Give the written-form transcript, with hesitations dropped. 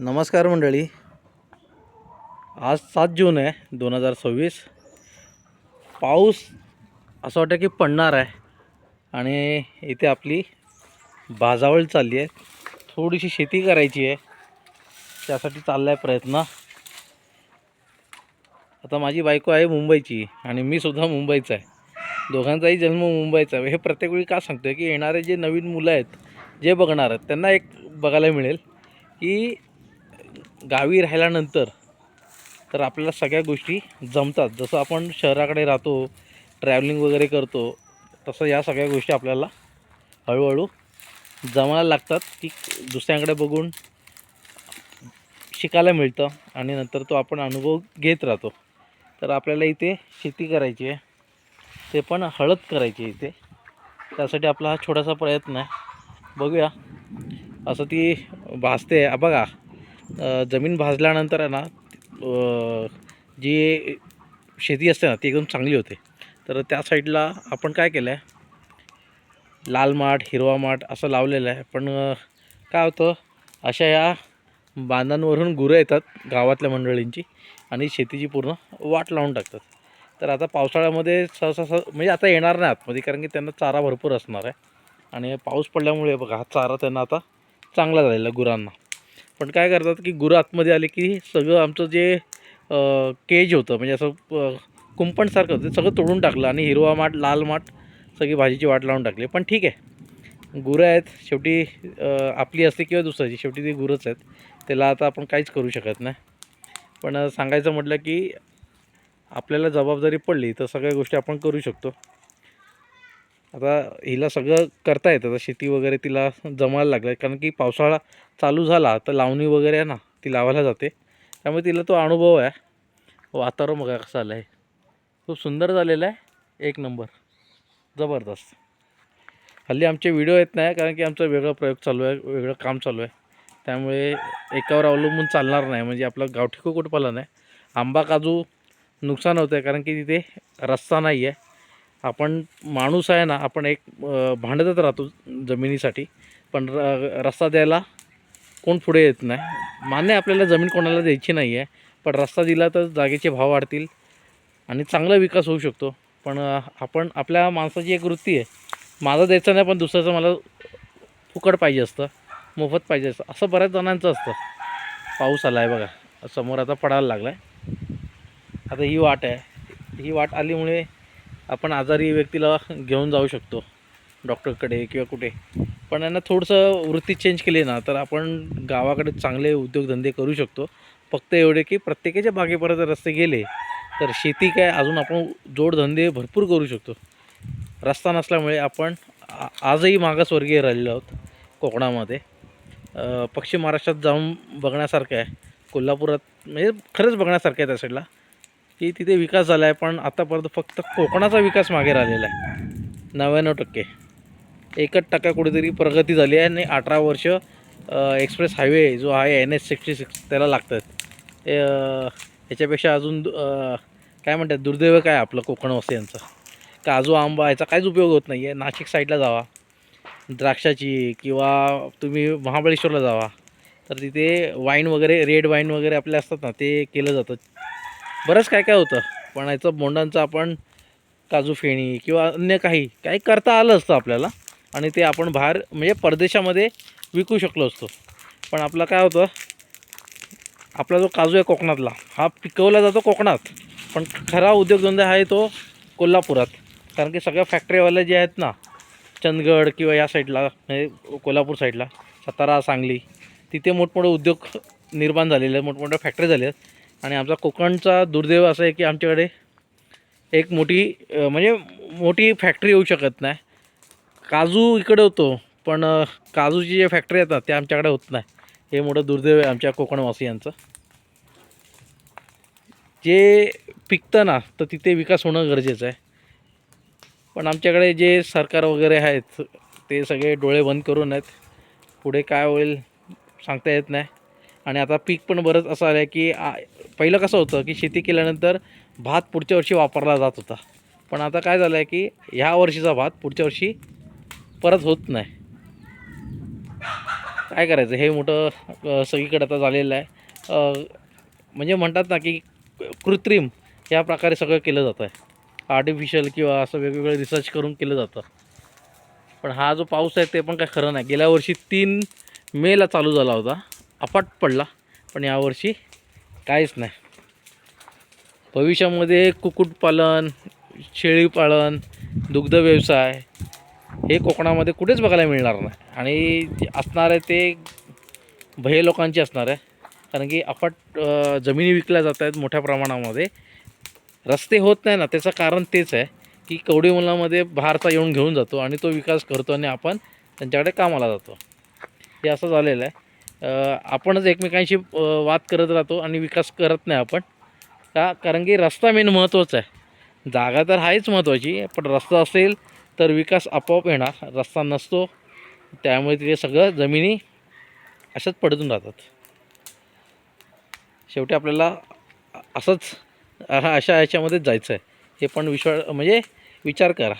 नमस्कार मंडळी. आज 7 जून आहे 2026. पाऊस असं वाटतं की पडणार आहे आणि इथे आपली भाजावळ चालली आहे. थोडीशी शेती करायची आहे, त्यासाठी चालला आहे प्रयत्न. आता माझी बायको आहे मुंबईची आणि मी सुद्धा मुंबईचा आहे. दोघांचाही जन्म मुंबईचा आहे. हे प्रत्येक वेळी का सांगतो की येणारे जे नवीन मुलं आहेत, जे बघणार आहेत, त्यांना एक बघायला मिळेल की गावी राहिल्यानंतर तर आपल्याला सगळ्या गोष्टी जमतात. जसं आपण शहराकडे राहतो, ट्रॅव्हलिंग वगैरे करतो, तसं या सगळ्या गोष्टी आपल्याला हळूहळू जमायला लागतात, की दुसऱ्यांकडे बघून शिकायला मिळतं आणि नंतर तो आपण अनुभव घेत राहतो. तर आपल्याला इथे शेती करायची आहे, ते पण हळद करायची आहे इथे. त्यासाठी आपला हा छोटासा प्रयत्न आहे. बघूया. असं ती भाजते आहे बघा. जमीन भाजल्यानंतर आहे ना, जी शेती असते ना ती एकदम चांगली होते. तर त्या साईडला आपण काय केलं आहे, लाल माठ, हिरवा माठ असं लावलेलं आहे. पण काय होतं, अशा या बांधांवरून गुरं येतात गावातल्या मंडळींची आणि शेतीची पूर्ण वाट लावून टाकतात. तर आता पावसाळ्यामध्ये सहसा म्हणजे आता येणार नाही आतमध्ये, कारण की त्यांना चारा भरपूर असणार आहे आणि पाऊस पडल्यामुळे बघा हा चारा त्यांना आता चांगला झालेला गुरांना. पण काय करतात की गुरं आतमध्ये आले की सगळं आमचं जे केज होतं, म्हणजे असं कुंपणसारखं होतं, ते सगळं तोडून टाकलं आणि हिरवा माठ, लाल माठ सगळी भाजीची वाट लावून टाकली. पण ठीक आहे, गुरं आहेत शेवटी. आपली असते किंवा दुसऱ्याची, शेवटी ती गुरंच आहेत. त्याला आता आपण काहीच करू शकत नाही. पण सांगायचं म्हटलं की आपल्याला जबाबदारी पडली तर सगळ्या गोष्टी आपण करू शकतो. आता हिला सगळं करता येतं. आता शेती वगैरे तिला जमायला लागलं, कारण की पावसाळा चालू झाला तर लावणी वगैरे आहे ना, ती लावायला जाते. त्यामुळे तिला तो अनुभव आहे. वातावरण बघा कसं आलं आहे, खूप सुंदर झालेलं आहे, एक नंबर, जबरदस्त. हल्ली आमचे व्हिडिओ येत नाही, कारण की आमचा वेगळा प्रयोग चालू आहे, वेगळं काम चालू आहे. त्यामुळे एकावर अवलंबून चालणार नाही. म्हणजे आपलं गावठी कुक्कुटपालन आहे. आंबा काजू नुकसान होतं आहे, कारण की तिथे रस्ता नाही आहे. आपण माणूस आहे ना, आपण एक भांडतच राहतो जमिनीसाठी, पण रस्ता द्यायला कोण पुढे येत नाही. मान्य आपल्याला जमीन कोणाला द्यायची नाही आहे, पण रस्ता दिला तर जागेचे भाव वाढतील आणि चांगला विकास होऊ शकतो. पण आपण आपल्या माणसाची एक वृत्ती आहे, माझं द्यायचं नाही पण दुसऱ्याचं मला फुकट पाहिजे असतं, मोफत पाहिजे असतं, असं बऱ्याच जणांचं असतं. पाऊस आला आहे बघा, समोर आता पडायला लागला आहे. आता ही वाट आहे, ही वाट आल्यामुळे आपण आजारी व्यक्तीला घेऊन जाऊ शकतो डॉक्टरकडे किंवा कुठे. पण यांना थोडंसं वृत्ती चेंज केली ना, तर आपण गावाकडे चांगले उद्योगधंदे करू शकतो. फक्त एवढे की प्रत्येकाच्या बागेपर्यंत रस्ते गेले तर शेती काय अजून आपण जोडधंदे भरपूर करू शकतो. रस्ता नसल्यामुळे आपण आजही मागासवर्गीय राहिलेलो आहोत कोकणामध्ये. पश्चिम महाराष्ट्रात जाऊन बघण्यासारखं आहे. कोल्हापुरात म्हणजे खरंच बघण्यासारखं आहे त्या साईडला, की तिथे विकास झाला आहे. पण आतापर्यंत फक्त कोकणाचा विकास मागे राहिलेला आहे 99%. 1% कुठेतरी प्रगती झाली आहे आणि 18 वर्ष एक्सप्रेस हायवे जो आहे NH66 त्याला लागतात. याच्यापेक्षा अजून काय म्हणतात, दुर्दैव काय आपलं कोकणवासियांचं. काजू आंबा याचा काहीच उपयोग होत नाही आहे. नाशिक साईडला जावा द्राक्षाची, किंवा तुम्ही महाबळेश्वरला जावा तर तिथे वाईन वगैरे, रेड वाईन वगैरे आपले असतात ना, ते केलं जातं. बरंच काय काय होतं. पण याचं बोंडांचं आपण काजू फेणी किंवा अन्य काही करता आलं असतं आपल्याला, आणि ते आपण बाहेर म्हणजे परदेशामध्ये विकू शकलो असतो. पण आपलं काय होतं, आपला जो काजू आहे कोकणातला, हा पिकवला जातो कोकणात, पण खरा उद्योगधंदा आहे तो कोल्हापुरात. कारण की सगळ्या फॅक्टरीवाले जे आहेत ना, चंदगड किंवा या साईडला, म्हणजे कोल्हापूर साईडला, सातारा, सांगली, तिथे मोठमोठे उद्योग निर्माण झालेले आहेत, मोठमोठ्या फॅक्टरी झाल्या आहेत. आणि आमचा कोकणचा दुर्दैव असं आहे की आमच्याकडे एक म्हणजे मोठी फॅक्टरी येऊ शकत नाही. काजू इकडे होतो, पण काजूची जे फॅक्टरी आहेत ना, त्या आमच्याकडे होत नाही. हे मोठं दुर्दैव आहे आमच्या कोकणवासियांचं. जे पिकतं ना, तर तिथे विकास होणं गरजेचं आहे. पण आमच्याकडे जे सरकार वगैरे आहेत ते सगळे डोळे बंद करून आहेत. पुढे काय होईल सांगता येत नाही. आणि आता पीक पण बरंच असं आलं आहे की पहिलं कसं होतं की शेती केल्यानंतर भात पुढच्या वर्षी वापरला जात होता. पण आता काय झालं आहे की ह्या वर्षीचा भात पुढच्या वर्षी परत होत नाही. काय करायचं हे मोठं सगळीकडे आता झालेलं आहे. म्हणजे म्हणतात ना की कृत्रिम या प्रकारे सगळं केलं जातं आहे. आर्टिफिशियल किंवा असं वेगवेगळं रिसर्च करून केलं जातं. पण हा जो पाऊस आहे ते पण काय खरं नाही. गेल्या वर्षी 3 मेला चालू झाला होता, अफाट पडला. पण यावर्षी काहीच नाही. भविष्यामध्ये कुक्कुटपालन, शेळीपालन, दुग्ध व्यवसाय हे कोकणामध्ये कुठेच बघायला मिळणार नाही. आणि जे असणार आहे ते भय लोकांची असणार आहे. कारण की अफाट जमिनी विकल्या जात आहेत मोठ्या प्रमाणामध्ये. रस्ते होत नाही ना, त्याचं कारण तेच आहे की कवडी मोलामध्ये भारता येऊन घेऊन जातो आणि तो विकास करतो आणि आपण त्यांच्याकडे कामाला जातो. हे असं झालेलं आहे. आपणच एकमेकांशी वाद करत राहतो आणि विकास करत नाही आपण. का? कारण की रस्ता मेन महत्त्वाचा आहे. जागा तर आहेच महत्त्वाची, पण रस्ता असेल तर विकास आपोआप येणार. रस्ता नसतो त्यामुळे तिथे सगळं जमिनी अशाच पडून राहतात. शेवटी आपल्याला असंच अशा ह्याच्यामध्येच जायचं आहे. हे पण म्हणजे विचार करा.